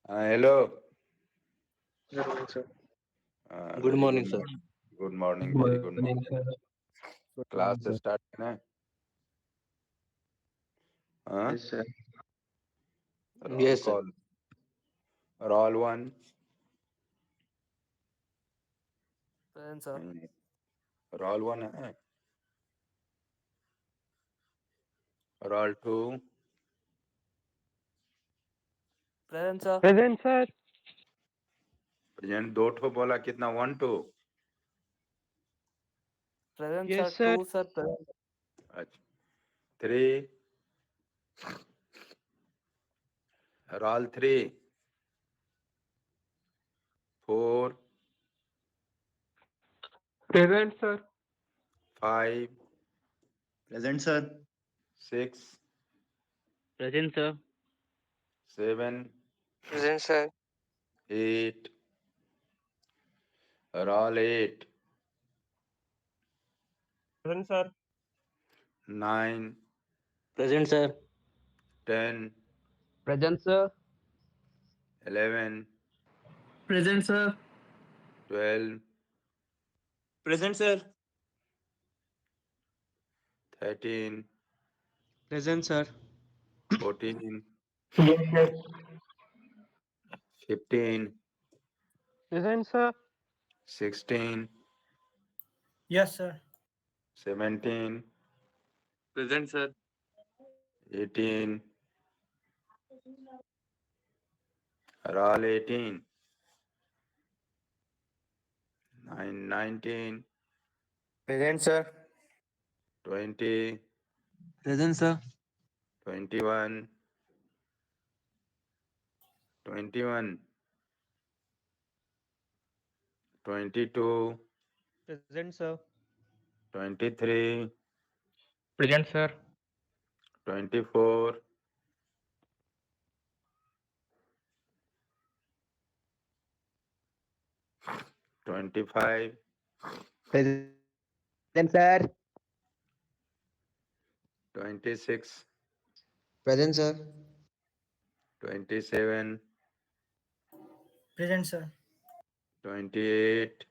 Hello. Good morning, sir. Good Very good morning, sir. morning. Good morning. Good Very good morning, morning. sir. Good Class morning, sir. start है हाँ? Yes, sir. Roll Yes, sir. call. Roll one. Present, sir. नहीं, roll one है. Roll two. Present, sir. Present, sir. Present दो ठो बोला कितना 1 2. Present, Yes, sir. sir. 2, sir. Present. अच्छा. 3. Roll 3. 4. Present, sir. 5. Present, sir. 6. Present, sir. 7. Present, sir. 8. Roll 8. Present, sir. 9. Present, sir. 10. Present, sir. 11. Present, sir. 12. Present, sir. 13. Present, sir. 14. Yes, sir. 15. Present, sir. 16. Yes, sir. 17. Present, sir. 18. Roll 18. 19. Present, sir. 20. Present, sir. 21. 21. 22. Present, sir. 23. Present, sir. 24. 25. Present, sir. 26. Present, sir. 27. Present, sir. 28.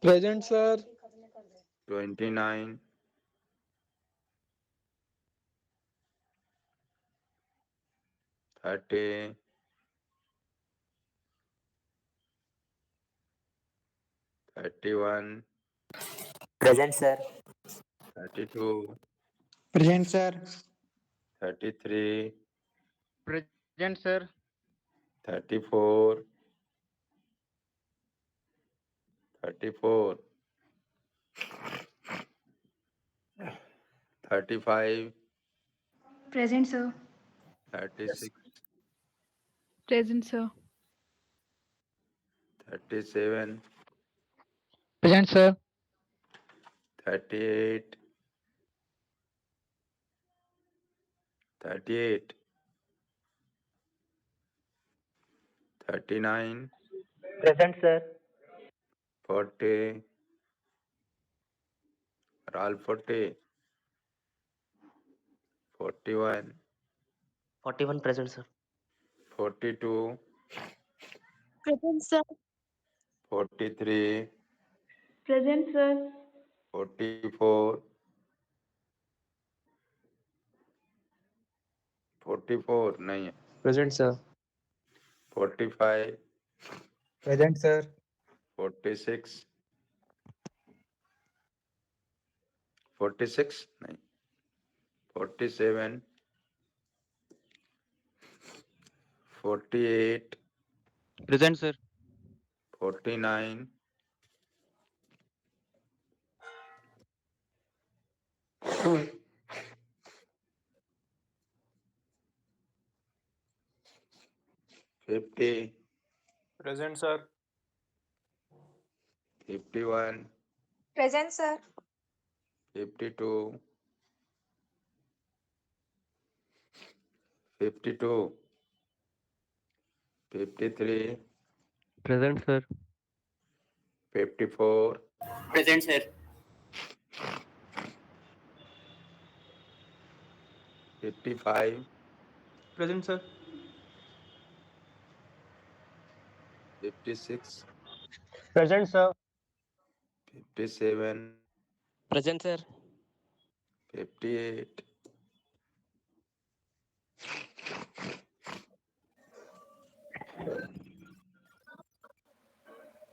Present, sir. 29. 30. 31. Present, sir. 32. Present, sir. 33. Present, sir. 34. 34. 35. Present, sir. 36. Present, sir. 37. Present, sir. 38. 38. 39. Present, sir. 40. Roll 40. 41. 41 present, sir. 42. Present, sir. 43. Present, sir. 44. 44 नहीं है. Present, sir. 45. Present, sir. 46. 46 नहीं. 47. 48. Present, sir. 49. 50. Present, sir. 51. Present, sir. 52. 52. 53. Present, sir. 54. Present, sir. 55. Present, sir. 56, Present, sir. 57, Present, sir. 58,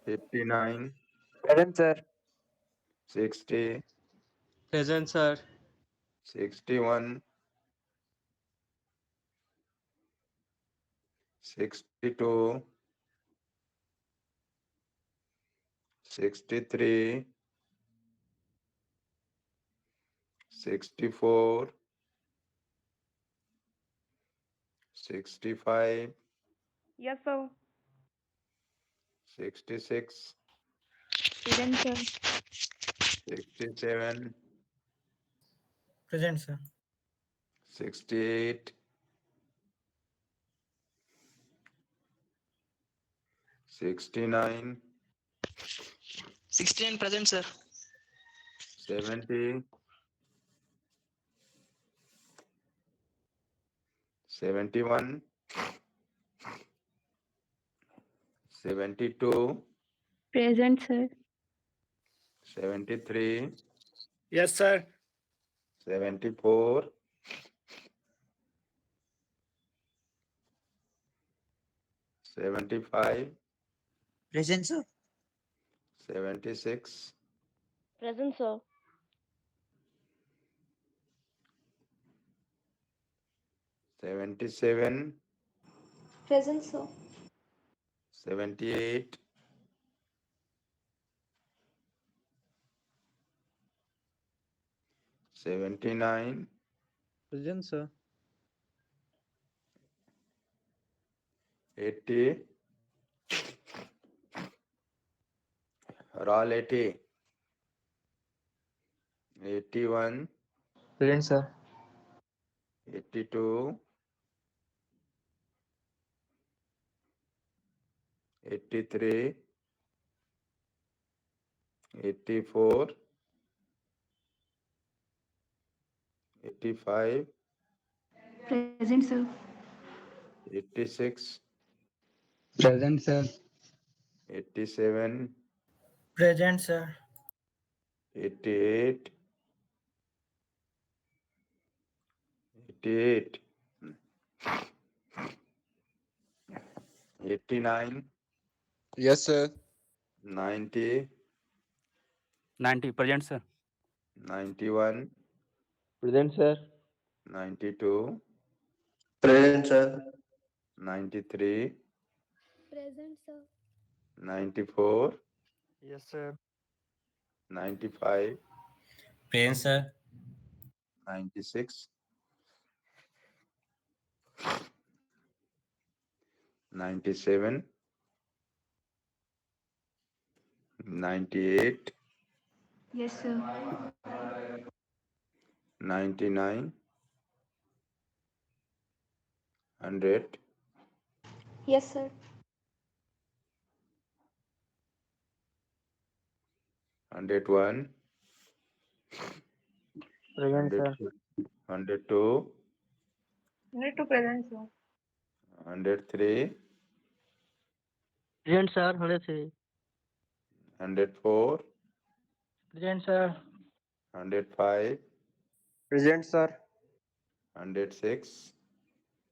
59, Present, sir. 60, Present, sir. 61, 62, 63, 64, 65, Yes, sir. 66, Present, sir. 67, Present, sir. 68, 69, 69 present, sir. 70, 71, 72, Present, sir. 73, Yes, sir. 74, 75, Present, sir. 76, Present, sir. 77, Present, sir. 78, 79, Present, sir. 80, roll 80, 81, Present, sir. 82, 83, 84, 85, Present, sir. 86, Present, sir. 87, Present, sir. 88, 88, 89, Yes, sir. 90, 90. Present, sir. 91, Present, sir. 92, Present, sir. 93, Present, sir. 94, Yes, sir. 95, Present, sir. 96, 97, 98, Yes, sir. 99, 100, Yes, sir. 101, Present, sir. 102, Need to present, sir. 103, Present, sir. 103. 104, Present, sir. 105, Present, sir. 106,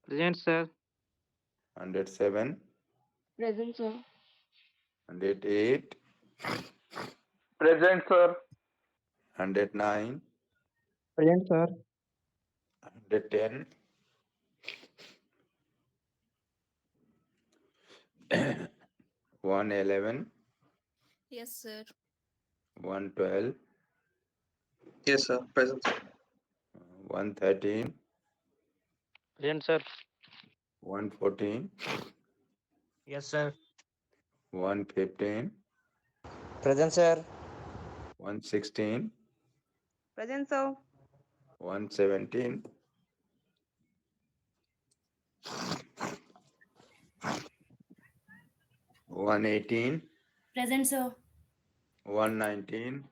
Present, sir. 107, Present, sir. 108, Present, sir. 109, Present, sir. 110, 111, Yes, sir. 112, Yes, sir. Present, sir. 113, Present, sir. 114, Yes, sir. 115, Present, sir. 116, Present, sir. 117, 118, Present, sir. 119,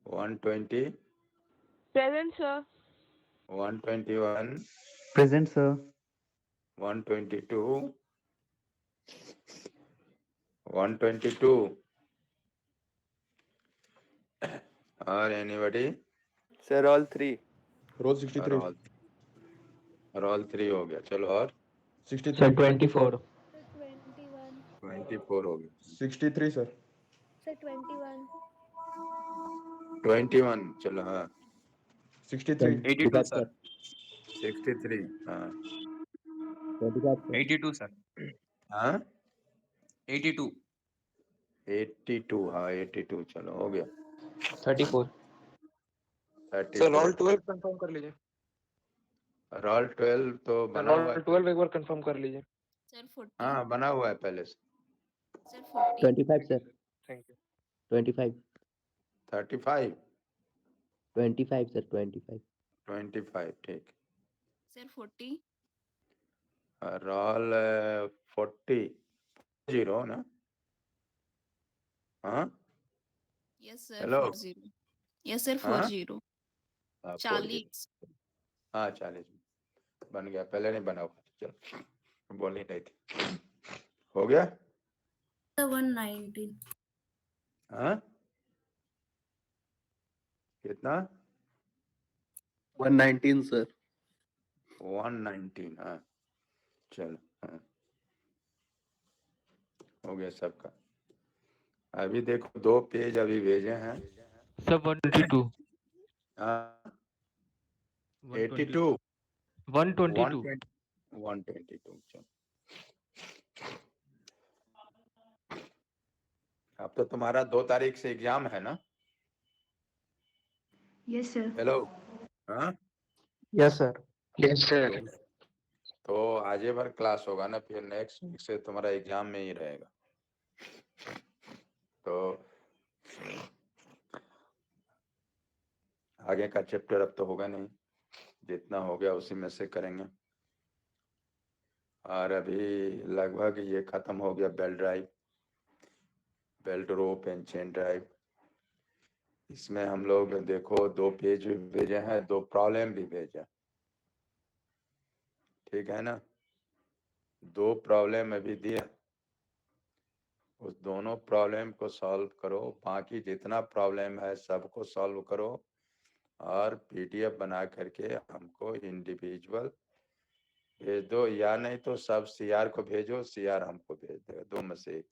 120, Present, sir. 121, Present, sir. 122. 122. Or anybody? Sir, all three. Roll 63. Roll 3 हो गया. चलो और 63. 24. 24 हो गया. 63 sir. 21. चलो हाँ. 63. 82 sir. 63. हाँ. 82 sir. हाँ. 82. 82. हाँ 82. चलो हो गया. 34. 34. सर रोल 12 कंफर्म कर लीजिए. रोल 12 तो बना हुआ है. रोल 12 एक बार कंफर्म कर लीजिए. Sir, 40. हाँ बना हुआ है पहले से. Sir, 40. 25, sir. Thank you. 25. 35. 25, sir. 25. 25. ठीक. Sir, 40. रोल 40. 0 ना. हाँ. Yes, sir. Hello. 40. Yes, sir. हाँ? 40. हाँ, 40. हाँ 40 बन गया. पहले नहीं बना हुआ. चलो बोली नहीं थी. हो गया. 119. हाँ कितना? 119 sir. 119. हाँ चलो. हाँ हो गया सबका. अभी देखो 2 पेज अभी भेजे हैं. Sir, 122. हाँ 82. 122. 122. चलो. अब तो तुम्हारा 2 तारीख से एग्जाम है ना? Yes, sir. हेलो. हाँ यस सर. Yes sir. तो आजे भर क्लास होगा ना. फिर नेक्स्ट वीक से तुम्हारा एग्जाम में ही रहेगा. तो आगे का चैप्टर अब तो होगा नहीं. जितना हो गया उसी में से करेंगे. और अभी लगभग ये खत्म हो गया. Belt drive, belt rope and chain drive. इसमें हम लोग देखो 2 पेज भी भेजे हैं, 2 प्रॉब्लम भी भेजे. ठीक है ना. 2 प्रॉब्लम अभी दिया. उस दोनों प्रॉब्लम को सॉल्व करो. बाकी जितना प्रॉब्लम है सबको सॉल्व करो और पीडीएफ बना करके हमको इंडिविजुअल भेज दो. या नहीं तो सब सीआर को भेजो. सीआर हमको भेज देगा. 2 में से 1.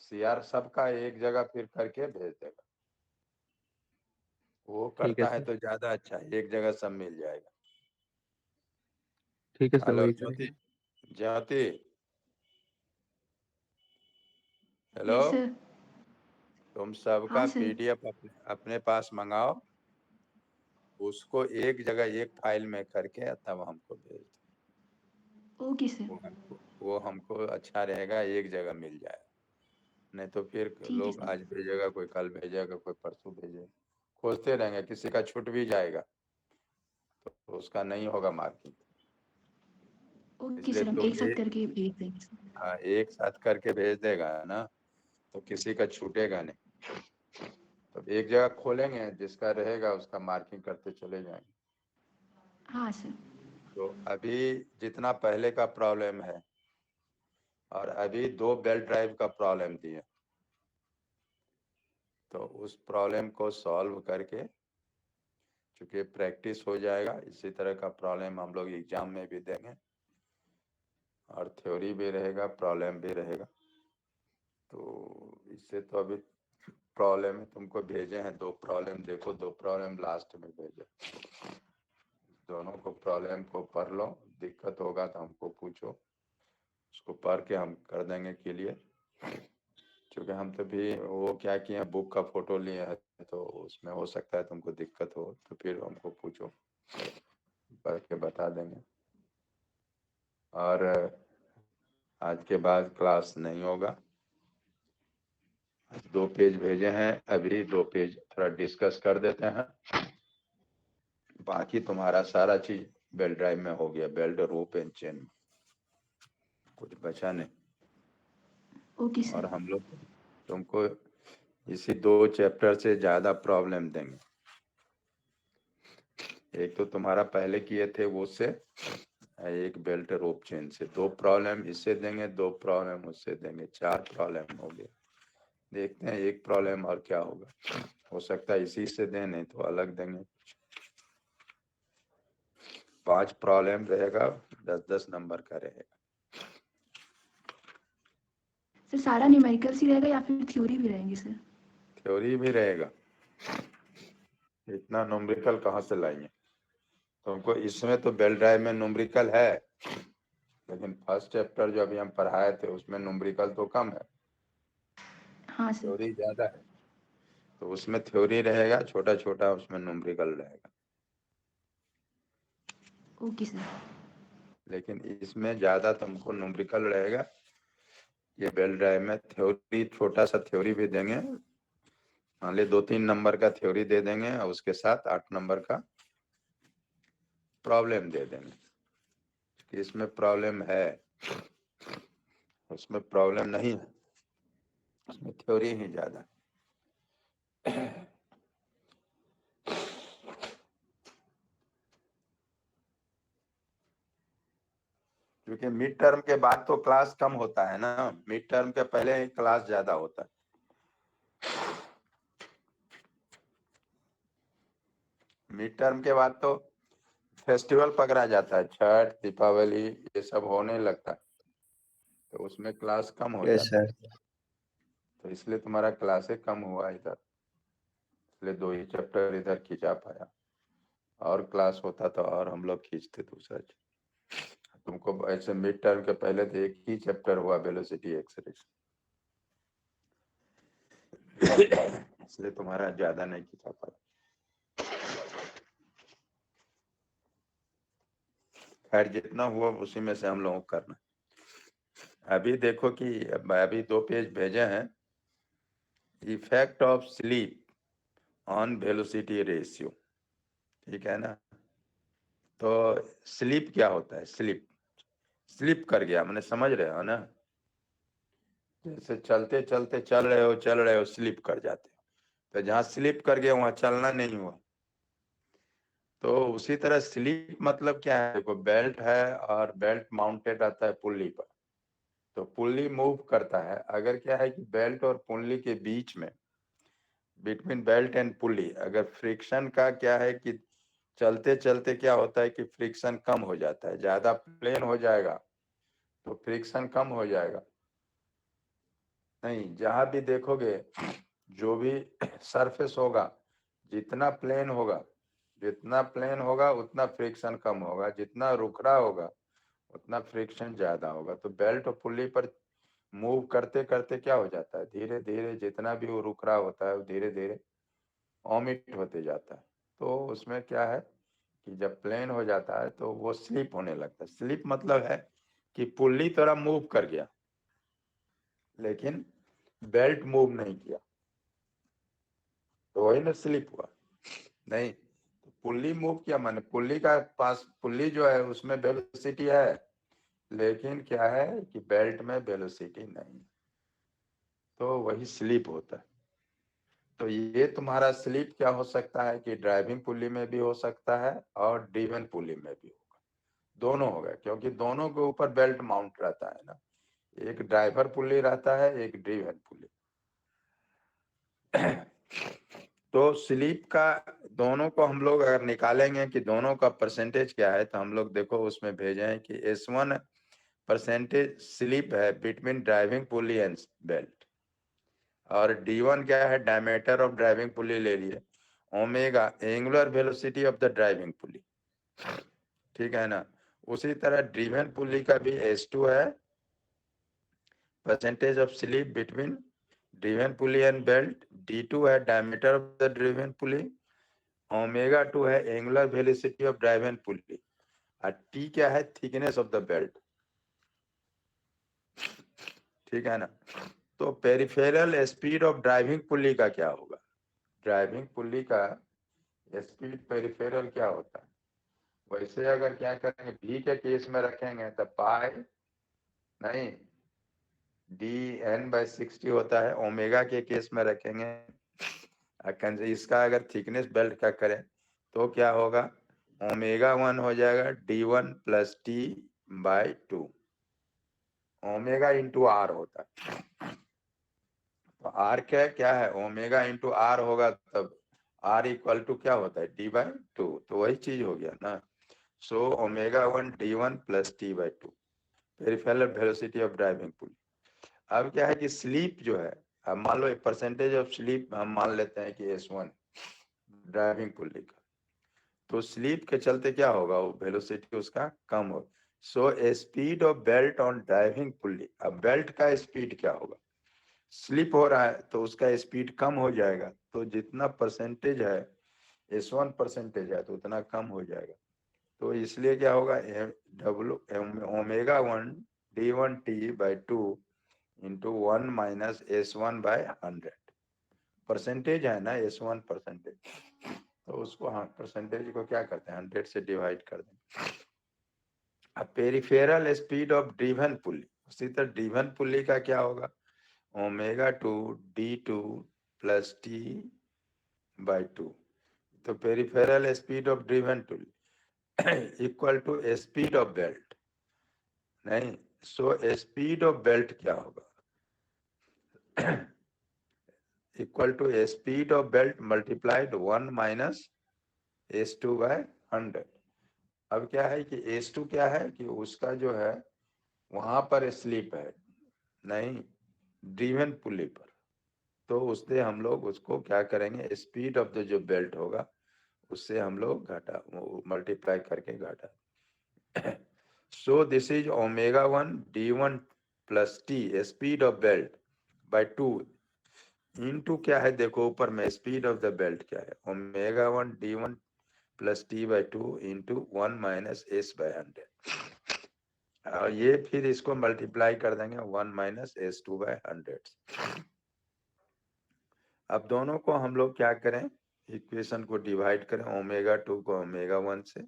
सीआर सबका एक जगह फिर करके भेज देगा. वो करता है तो ज्यादा अच्छा है. एक जगह सब मिल जाएगा. ठीक है सर. हेलो वही ज्योति. करेंगे. ज्योति हेलो. Yes, sir. तुम सबका हाँ, सर. पीडीएफ अपने पास मंगाओ. उसको एक जगह एक फाइल में करके तब हमको भेज दो. Okay, sir. वो हमको अच्छा रहेगा. एक जगह मिल जाए. नहीं तो फिर है, लोग सर. आज भेजेगा, कोई कल भेजेगा, कोई परसों भेजेगा. खोजते रहेंगे. किसी का छूट भी जाएगा तो उसका नहीं होगा मार्किंग. Okay, इसलिए sir. हम तुम एक साथ करके भेज देंगे, sir. हाँ एक साथ करके भेज देगा ना तो किसी का छूटेगा नहीं. तो एक जगह खोलेंगे. जिसका रहेगा उसका मार्किंग करते चले जाएंगे. हाँ, sir. तो अभी जितना पहले का प्रॉब्लम है और अभी 2 बेल्ट ड्राइव का प्रॉब्लम दिया. तो उस प्रॉब्लम को सॉल्व करके चूंकि प्रैक्टिस हो जाएगा. इसी तरह का प्रॉब्लम हम लोग एग्जाम में भी देंगे और थ्योरी भी रहेगा, प्रॉब्लम भी रहेगा. तो इससे तो अभी प्रॉब्लम तुमको भेजे हैं 2 प्रॉब्लम. देखो 2 प्रॉब्लम लास्ट में भेजे. दोनों को प्रॉब्लम को पढ़ लो. दिक्कत होगा तो हमको पूछो. उसको पढ़ के हम कर देंगे क्लियर. क्योंकि हम तो भी वो क्या किए बुक का फोटो लिए हैं तो उसमें हो सकता है तुमको दिक्कत हो. तो फिर हमको पूछो, पढ़ के बता देंगे. और आज के बाद क्लास नहीं होगा. 2 पेज भेजे हैं. अभी 2 पेज थोड़ा डिस्कस कर देते हैं. बाकी तुम्हारा सारा चीज बेल्ट ड्राइव में हो गया. बेल्ट रोप एंड चेन कुछ बचा नहीं. Okay, sir. और हम लोग तुमको इसी 2 चैप्टर से ज्यादा प्रॉब्लम देंगे. एक तो तुम्हारा पहले किए थे वो से एक बेल्ट रोप चेन से। 2 प्रॉब्लम इससे देंगे, 2 प्रॉब्लम उससे देंगे, 4 प्रॉब्लम हो गए। देखते हैं एक प्रॉब्लम और क्या होगा, हो सकता है इसी से दें, नहीं तो अलग देंगे। 5 प्रॉब्लम रहेगा, 10-10 नंबर का रहेगा। सर सारा न्यूमेरिकल्स ही रहेगा या फिर थ्योरी भी रहेंगे सर? थ्योरी भी रहेगा। इतना न्यूमेरिकल कहाँ से लाएंगे तुमको? इसमें तो बेल्ट ड्राइव में न्यूमेरिकल है, लेकिन फर्स्ट चैप्टर जो अभी हम पढ़ाए थे उसमें न्यूमेरिकल तो कम है, हाँ सर। थ्योरी ज्यादा है। तो उसमें थ्योरी रहेगा छोटा छोटा, उसमें न्यूमेरिकल रहेगा। Okay sir. लेकिन इसमें ज्यादा तुमको न्यूमेरिकल रहेगा। ये बेल्ट ड्राइव में थ्योरी, छोटा सा थ्योरी भी देंगे, मान ली 2-3 नंबर का थ्योरी दे देंगे और उसके साथ 8 नंबर का प्रॉब्लम दे देंगे। इसमें प्रॉब्लम है, उसमें प्रॉब्लम नहीं है, उसमें थ्योरी ही ज्यादा। क्योंकि मिड टर्म के बाद तो क्लास कम होता है ना, मिड टर्म के पहले ही क्लास ज्यादा होता है। मिड टर्म के बाद तो फेस्टिवल पकड़ा जाता है, छठ, दीपावली, ये सब होने लगता है, तो उसमें क्लास कम हो Yes, जाता है। sir. तो इसलिए तुम्हारा क्लासे कम हुआ इधर, इसलिए 2 ही चैप्टर इधर खींचा पाया। और क्लास होता तो और हम लोग खींचते दूसरा। तुमको ऐसे मिड टर्म के पहले तो एक ही चैप्टर हुआ, वेलोसिटी एक्सेलरेशन, इसलिए तुम्हारा ज्यादा नहीं खींचा पाया। खैर जितना हुआ उसी में से हम लोगों को करना। अभी देखो कि अभी 2 पेज भेजे हैं, effect of sleep on velocity ratio, ठीक है ना? तो स्लीप क्या होता है? स्लीप, स्लिप कर गया मैंने, समझ रहे हो ना? जैसे चलते चलते चल रहे हो स्लिप कर जाते हो, तो जहाँ स्लिप कर गया वहां चलना नहीं हुआ। तो उसी तरह स्लिप मतलब क्या है? देखो बेल्ट है और बेल्ट माउंटेड रहता है पुल्ली पर, तो पुल्ली मूव करता है। अगर क्या है कि बेल्ट और पुल्ली के बीच में, बिटवीन बेल्ट एंड पुल्ली, अगर फ्रिक्शन का क्या है कि चलते चलते क्या होता है कि फ्रिक्शन कम हो जाता है, ज्यादा प्लेन हो जाएगा तो फ्रिक्शन कम हो जाएगा। नहीं, जहां भी देखोगे जो भी सरफेस होगा, जितना प्लेन होगा, जितना प्लेन होगा उतना फ्रिक्शन कम होगा, जितना रुखड़ा होगा उतना फ्रिक्शन ज्यादा होगा। तो बेल्ट और पुल्ली पर मूव करते करते क्या हो जाता है, धीरे धीरे जितना भी वो रुखड़ा होता है वो धीरे धीरे ओमिट होते जाता है। तो उसमें क्या है कि जब प्लेन हो जाता है तो वो स्लिप होने लगता है। स्लिप मतलब है कि पुल्ली थोड़ा मूव कर गया लेकिन बेल्ट मूव नहीं किया, तो वही ना स्लिप हुआ। नहीं, तो पुल्ली मूव किया, माने पुल्ली का पास, पुल्ली जो है उसमें वेलोसिटी है, लेकिन क्या है कि बेल्ट में वेलोसिटी नहीं, तो वही स्लिप होता है। तो ये तुम्हारा स्लिप क्या हो सकता है कि ड्राइविंग पुल्ली में भी हो सकता है और ड्रिवन पुल्ली में भी होगा, दोनों होगा, क्योंकि दोनों के ऊपर बेल्ट माउंट रहता है ना, एक ड्राइवर पुल्ली रहता है, एक ड्रिवन पुल्ली। तो स्लीप का दोनों को हम लोग अगर निकालेंगे कि दोनों का परसेंटेज क्या है, तो हम लोग देखो उसमें भेजे हैं कि S1% स्लीप है between driving pulley and belt, और D1 क्या है, डायमीटर ऑफ ड्राइविंग पुली ले लिए, omega angular velocity of the driving pulley, ठीक है ना? उसी तरह ड्रिवन पुली का भी S2 है, percentage of sleep between driven pulley and belt, D2 है diameter of the driven pulley, omega 2 है एंगुलर वेलोसिटी ऑफ ड्राइवन पुली, और टी क्या है, थिकनेस ऑफ द बेल्ट, ठीक है ना? तो पेरिफेरल स्पीड ऑफ ड्राइविंग पुली का क्या होगा? ड्राइविंग पुली का स्पीड पेरिफेरल क्या होता है? वैसे अगर क्या करेंगे, भी के केस में रखेंगे तो पाई नहीं DN/60 होता है, ओमेगा के केस में रखेंगे, इसका अगर थिकनेस बेल्ट का करें तो क्या होगा, ओमेगा 1 हो जाएगा d1 plus t by 2। Omega into r होता है, तो आर क्या है, ओमेगा इंटू आर होगा, तब आर इक्वल टू क्या होता है, d बाय 2, तो वही चीज हो गया ना। So omega 1 d1 plus t by 2 peripheral velocity of driving pulley. अब क्या है कि स्लीप जो है, अब मान लो परसेंटेज ऑफ स्लीप हम मान लेते हैं कि S1 ड्राइविंग पुली का, तो स्लीप के चलते क्या होगा, वो वेलोसिटी उसका कम हो। So speed of belt on driving pulley, अब बेल्ट का स्पीड क्या होगा, स्लिप हो रहा है तो उसका स्पीड कम हो जाएगा, तो जितना परसेंटेज है S1 परसेंटेज है तो उतना कम हो जाएगा। तो इसलिए क्या होगा, omega 1 d1 t by 2 into 1 minus S1 by 100 percentage है ना, S1 परसेंटेज, तो उसको हाँ परसेंटेज को क्या करते हैं 100 से डिवाइड कर दें। अब पेरिफेरल स्पीड ऑफ ड्रिवन पुली, उसी तरह ड्रिवन पुली का क्या होगा, omega 2 d2 plus t by 2, तो peripheral speed of driven pulley equal to speed of belt, नहीं, सो स्पीड ऑफ बेल्ट क्या होगा, equal to speed of belt multiplied 1 minus S2 by 100। अब क्या है कि S2 क्या है कि उसका जो है वहां पर स्लिप है, नहीं ड्रिवन पुली पर, तो उससे हम लोग उसको क्या करेंगे, स्पीड ऑफ द जो बेल्ट होगा उससे हम लोग घटा मल्टीप्लाई करके घटा। So this is omega 1 d1 plus t speed of belt by 2 into क्या है, देखो ऊपर में स्पीड ऑफ द बेल्ट क्या है, omega 1 d1 plus t by 2 into 1 minus s by 100, और ये फिर इसको मल्टीप्लाई कर देंगे 1 माइनस S2 बाय 100। अब दोनों को हम लोग क्या करें, इक्वेशन को डिवाइड करें, ओमेगा 2 को ओमेगा 1 से,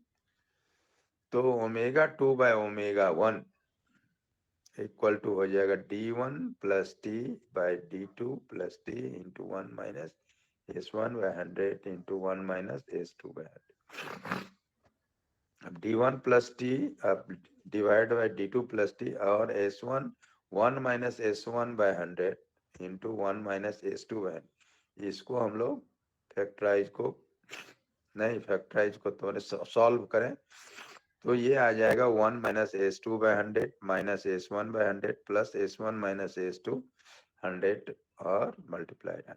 तो omega 2 by omega 1 equal to हो जाएगा d1 plus t by d2 plus t into 1 minus S1 by 100 into 1 minus S2 by 100। अब d1 प्लस t अब divide by d2 plus t और S1 1 minus S1 by 100 into 1 minus S2 by 100, इसको हम लोग factorise को थोड़े solve करें, तो ये आ जाएगा 1 minus S2 by 100 minus S1 by 100 plus S1 minus S2 100 और मल्टीप्लाई 100।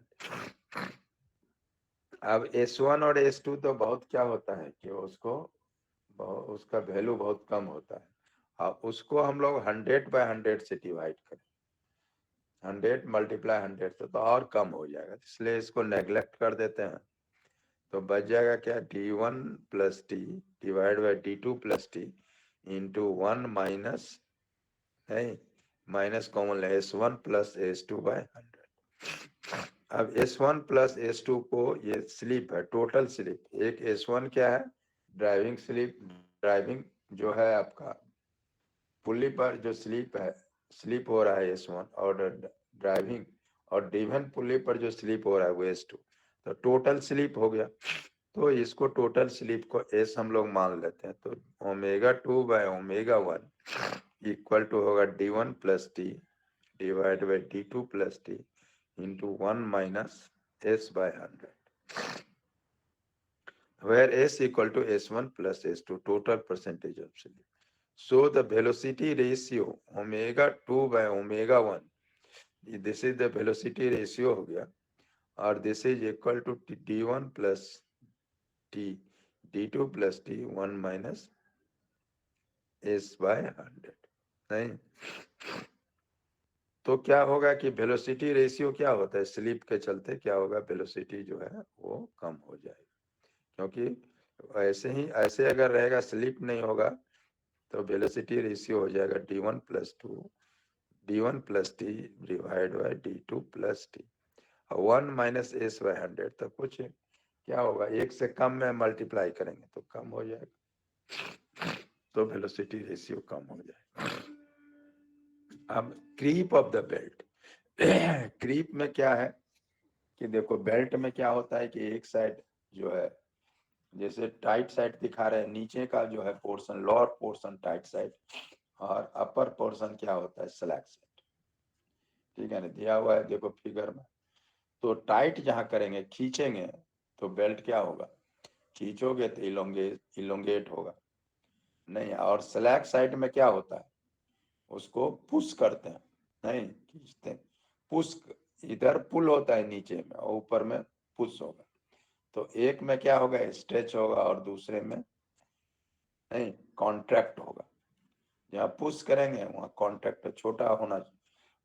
अब S1 और S2 तो बहुत क्या होता है कि उसका वैल्यू बहुत कम होता है, अब उसको हम लोग 100 बाय 100 से डिवाइड करें, 100 मल्टीप्लाई 100 से तो और कम हो जाएगा, इसलिए इसको नेग्लेक्ट कर देते हैं, तो बच जाएगा क्या, d1 plus t divide by d2 plus t into 1 minus, नहीं माइनस कॉमन ले, S1 प्लस S2 बाय 100। अब S1 प्लस S2 को, ये स्लिप है, टोटल स्लिप, एक S1 क्या है, ड्राइविंग स्लिप, ड्राइविंग जो है आपका पुली पर जो स्लिप हो रहा है S1, और ड्राइविंग और ड्रिवन पुली पर जो स्लिप हो रहा है वो S2, तो टोटल स्लिप हो गया, तो इसको टोटल स्लिप को S हम लोग मान लेते हैं, तो omega 2 by omega 1 equal to होगा d1 plus t divide by d2 plus t into 1 minus S by 100, where S equal to S1 plus S2 total percentage of slip. So the velocity ratio omega 2 by omega 1, this is the velocity ratio हो गया, और this is equal to d1 plus t d2 plus t 1 minus S by 100, नहीं, तो क्या होगा कि velocity ratio क्या होता है, स्लिप के चलते क्या होगा, वेलोसिटी जो है वो कम हो जाएगी, क्योंकि ऐसे अगर रहेगा, स्लिप नहीं होगा, तो वेलोसिटी रेशियो हो जाएगा d1 plus 2 d1 plus T divide by d2 plus T, 1 minus S by 100, तो कुछ क्या होगा, एक से कम में मल्टीप्लाई करेंगे तो कम हो जाएगा, तो वेलोसिटी रेशियो कम हो जाएगा। अब creep of the belt, creep में क्या है कि देखो बेल्ट में क्या होता है कि एक साइड जो है जैसे टाइट साइड दिखा रहे हैं, नीचे का जो है portion, lower portion tight side और अपर पोर्शन क्या होता है, स्लैक साइड। ठीक है ना, दिया हुआ है देखो फिगर में। तो टाइट जहां करेंगे, खींचेंगे तो बेल्ट क्या होगा, खींचोगे तो इलोंगेट होगा नहीं, और स्लैक साइड में क्या होता है, उसको पुश करते हैं, नहीं खींचते हैं, पुश। इधर पुल होता है नीचे में और ऊपर में पुश होगा। तो एक में क्या होगा, स्ट्रेच होगा और दूसरे में नहीं, कॉन्ट्रैक्ट होगा। जहाँ पुश करेंगे वहाँ कॉन्ट्रैक्ट छोटा होना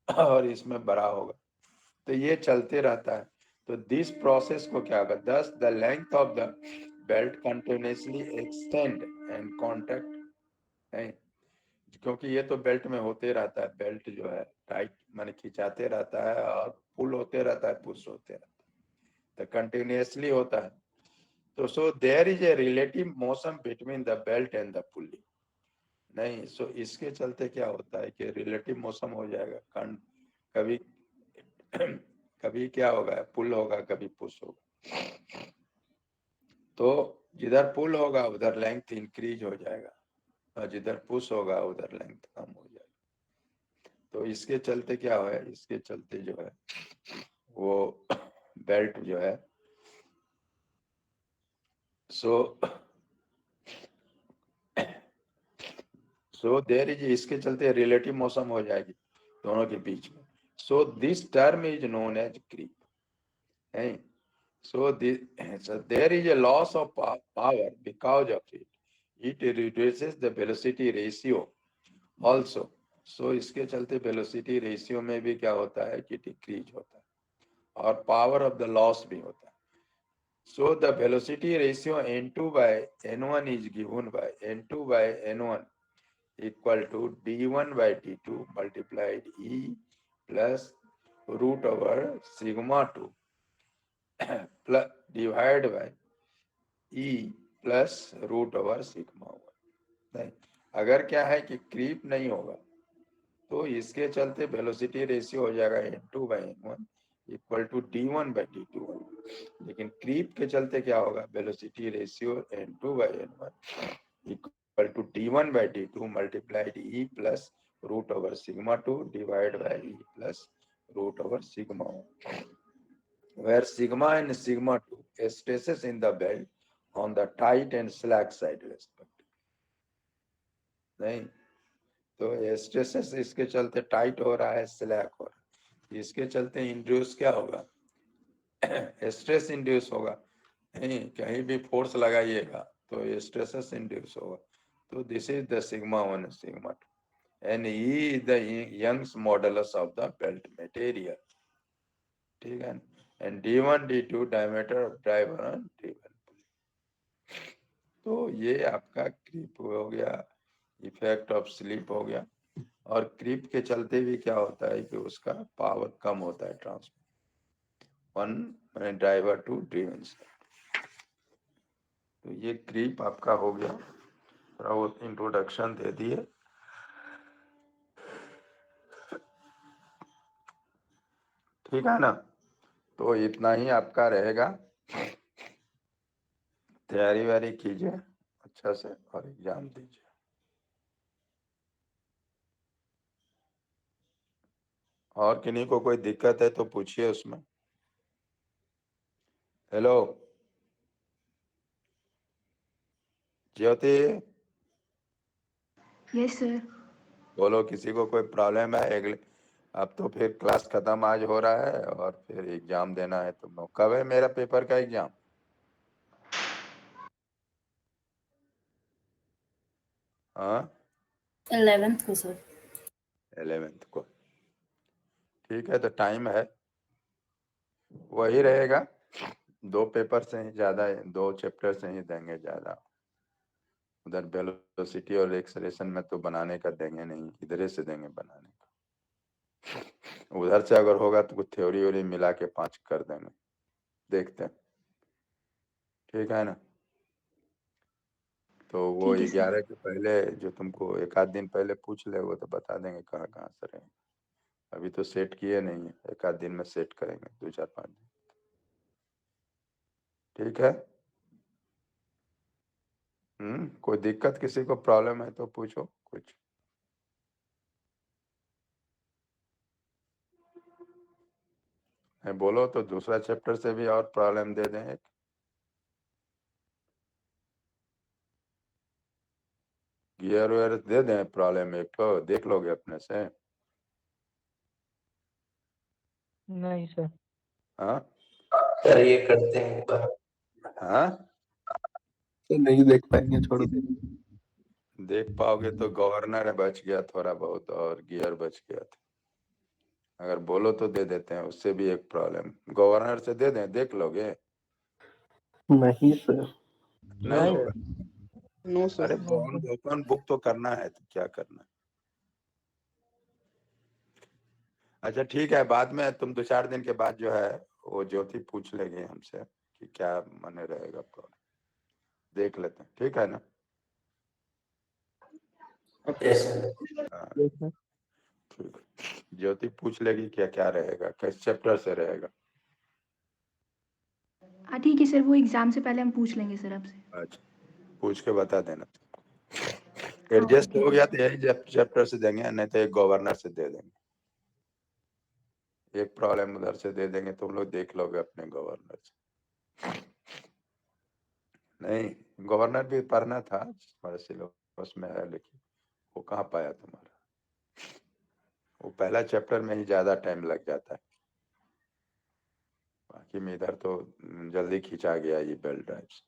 और इसमें बड़ा होगा। तो ये चलते रहता है। तो दिस प्रोसेस को क्या होगा, दस the length of the belt continuously extend and contract नहीं, क्योंकि ये तो बेल्ट में होते रहता है, बेल्ट जो है टाइट माने खिंचाते रहता है और पुल होते रहता है, पुश होते रहता है, तो कंटिन्यूअसली होता है। तो so there is a relative motion between the belt and the pulley नहीं, सो इसके चलते क्या होता है कि रिलेटिव मोशन हो जाएगा, कभी कभी क्या होगा, पुल होगा, कभी पुश होगा। तो जिधर पुल होगा उधर लेंथ इंक्रीज हो जाएगा और जिधर पुश होगा उधर लेंथ कम हो जाएगा। तो इसके चलते क्या है, इसके चलते जो है वो बेल्ट जो है सो देयर इज, इसके चलते रिलेटिव मोशन हो जाएगी दोनों के बीच में। So this term is known as creep है। So there is a loss of power because of it. It reduces the velocity ratio also. So इसके चलते velocity ratio में भी क्या होता है कि decrease होता है और power of the loss भी होता है। So the velocity ratio n2 by n1 is given by n2 by n1 equal to d1 by d2 multiplied e plus root over sigma 2 plus divide by e plus root over sigma हुआ नहीं। अगर क्या है कि creep नहीं होगा तो इसके चलते वेलोसिटी रेशियो हो जाएगा n2 by n1 equal to d1 by d2। लेकिन क्रीप के चलते क्या होगा, velocity ratio n2 by n1 equal to d1 by d2 multiplied e plus root over sigma 2 divide by e plus root over sigma 1, where sigma and sigma 2 stresses in the belt on the tight and slack side respectively नहीं। तो stresses इसके चलते tight हो रहा है, slack हो रहा है, इसके चलते इंड्यूस क्या होगा, स्ट्रेस इंड्यूस होगा नहीं। कहीं भी फोर्स लगाइएगा तो स्ट्रेसेस इंड्यूस होगा। तो this is the sigma 1 sigma 2 and E is the Young's modulus of the belt material. ठीक है, and d1 d2 diameter of driver on d1। तो ये आपका क्रीप हो गया, इफेक्ट ऑफ स्लिप हो गया। और क्रीप के चलते भी क्या होता है कि उसका पावर कम होता है transfer one driver to driven. तो ये क्रीप आपका हो गया, थोड़ा वो इंट्रोडक्शन दे दिए। ठीक है ना, तो इतना ही आपका रहेगा। तैयारी वारी कीजिए अच्छा से और एग्जाम दीजिए। और किन्हीं को कोई दिक्कत है तो पूछिए उसमें। हेलो ज्योति, यस सर। बोलो किसी को कोई प्रॉब्लम है। अगले अब तो फिर क्लास खत्म आज हो रहा है और फिर एग्जाम देना है। तुम लोग कब है मेरा पेपर का एग्जाम? हाँ 11th को सर। 11th को, ठीक है। तो टाइम है वही रहेगा, 2 पेपर से ही ज्यादा, 2 चैप्टर से ही देंगे ज्यादा। उधर वेलोसिटी और एक्सेलरेशन में तो बनाने का देंगे नहीं, इधर से देंगे बनाने का। उधर से अगर होगा तो कुछ थ्योरी व्योरी मिला के 5 कर देंगे, देखते हैं। ठीक है ना, तो वो ठीक है सर। 11 के पहले जो तुमको एक आध दिन पहले पूछ ले वो तो बता देंगे कहाँ कहाँ से रहेंगे। अभी तो सेट किए नहीं है, एक आध दिन में सेट करेंगे, 2 4 5 दिन। ठीक है। कोई दिक्कत, किसी को प्रॉब्लम है तो पूछो कुछ। बोलो तो दूसरा चैप्टर से भी और प्रॉब्लम दे दें एक। गियर वेयर दे दें प्रॉब्लम एक तो, देख लोगे अपने से। नहीं सर। हाँ सर ये करते हैं एक बार। हाँ, नहीं देख पाएंगे, छोड़ो। देख पाओगे तो गवर्नर बच गया थोड़ा बहुत और गियर बच गया था। अगर बोलो तो दे देते हैं, उससे भी एक प्रॉब्लम। गवर्नर से दे दें, देख लोगे? नहीं सर। नहीं होगा। नो अरे सर। ओपन बुक तो करना है, तो क्या करना है। अच्छा ठीक है, बाद में तुम 2-4 दिन के बाद जो है वो ज्योति पूछ लेगी हमसे कि क्या माने रहेगा प्रॉब्लम, देख लेते हैं, ठीक है ना? हाँ, ठीक है। ज्योति पूछ लेगी क्या क्या रहेगा, किस चैप्टर से रहेगा। हाँ ठीक है सर, वो एग्जाम से पहले हम पूछ लेंगे सर आपसे। अच्छा, पूछ के बता देना। एडजस्ट हो गया तो यही चैप्टर से देंगे, नहीं तो एक गवर्नर से दे देंगे। एक प्रॉब्लम उधर से दे देंगे, तुम लोग देख लोगे अपने गवर्नर से। नहीं, गवर्नर भी पढ़ना था, हमारे सिलेबस में है, लेकिन वो कहाँ पाया तुम्हारा। वो पहला चैप्टर में ही ज्यादा टाइम लग जाता है, बाकी में इधर तो जल्दी खींचा गया ये बेल ड्राइव से।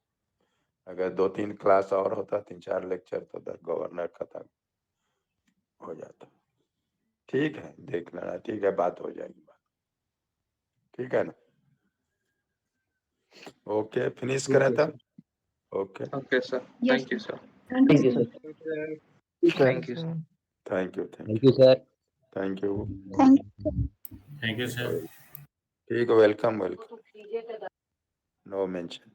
अगर 2-3 क्लास और होता, 3-4 लेक्चर, तो उधर गवर्नर खत्म हो जाता। ठीक है, देख लेना, ठीक है, बात हो जाएगी बात, ठीक है ना? ओके, फिनिश करें तब। Okay, okay sir, yes thank you sir. Thank Thank you you, sir. sir. Thank you sir. Thank you, Thank you, sir. Thank you. Thank you, sir. ठीक है, वेलकम वेलकम, नो मेंशन।